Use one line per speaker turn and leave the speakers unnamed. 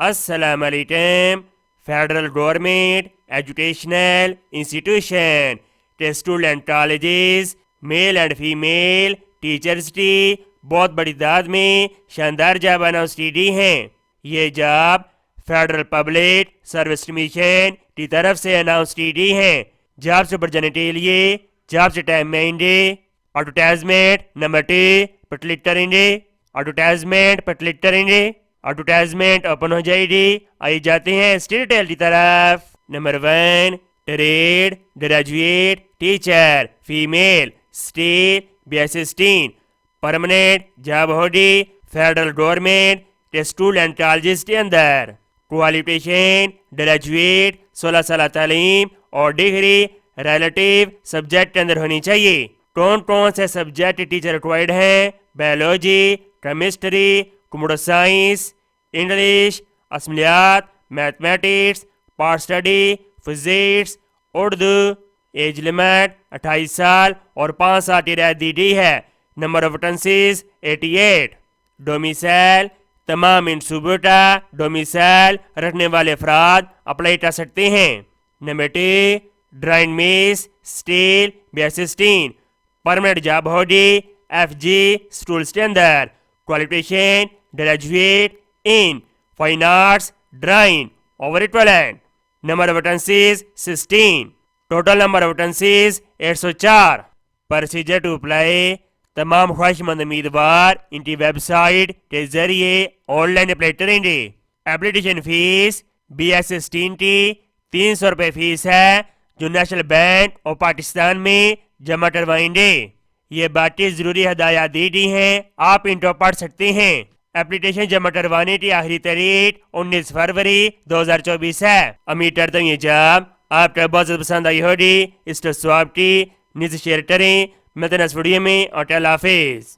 السلام علیکم. Federal government educational institution school and colleges male and female teachers کی بہت بڑی تعداد میں شاندار جاب اناؤنس کی گئی ہیں. یہ job federal public service commission کی طرف سے اناؤنس کی گئی ہیں. جاب سے بڑھ جانے کے لیے جاب سے ٹائم میں آئیں گے. ایڈورٹائزمنٹ نمبر 2 پر کلک کریں گے. ایڈورٹائزمنٹ پر کلک کریں گے. ایڈورٹائزمنٹ اوپن ہو جائے گی. آئی جاتے ہیں ڈیٹیل کی طرف. Number 1 trained graduate teacher female state BS16 permanent job ہوگی federal government school and colleges کے اندر. کوالیفیکیشن گریجویٹ 16 سالہ تعلیم اور ڈگری ریلیٹیو سبجیکٹ کے اندر ہونی چاہیے. کون کون سے سبجیکٹ ٹیچر ریکوائرڈ ہیں؟ Biology, chemistry, computer science, English, اسملیات، میتھمیٹکس، پارٹ study, physics, Urdu. Age limit 28 سال اور 5 سال کی رعایت دی گئی ہے. Number of vacancies 88. ڈومیسائل تمام ان صوبوں کا ڈومیسائل رکھنے والے افراد اپلائی کر سکتے ہیں. نمبر 2 ڈرائنگ میس اسٹیل BS16 پرماننٹ جاب ہوگی FG اسکولس کے اندر. Qualification graduate in fine arts drawing over equivalent. Number of vacancies 16. Total number of vacancies 804. Procedure to apply تمام خواہش مند امیدوار ان کی ویب سائٹ کے ذریعے آن لائن اپلائی کریں گے. اپلیکیشن فیس BS16 کی 300 روپے فیس ہے جو نیشنل بینک آف پاکستان میں جمع کروائیں گے. یہ باقی ضروری ہدایات دی گئی ہیں، آپ ان کو پڑھ سکتے ہیں. اپلیکیشن جمع کروانے کی آخری تاریخ 19 فروری 2024 ہے. امید کرتا ہوں یہ جاب آپ کو بہت زیادہ پسند آئی ہوگی. اس کو سواب کی نیچے شیئر کریں. ملتے ہیں اس ویڈیو میں اور اللہ حافظ.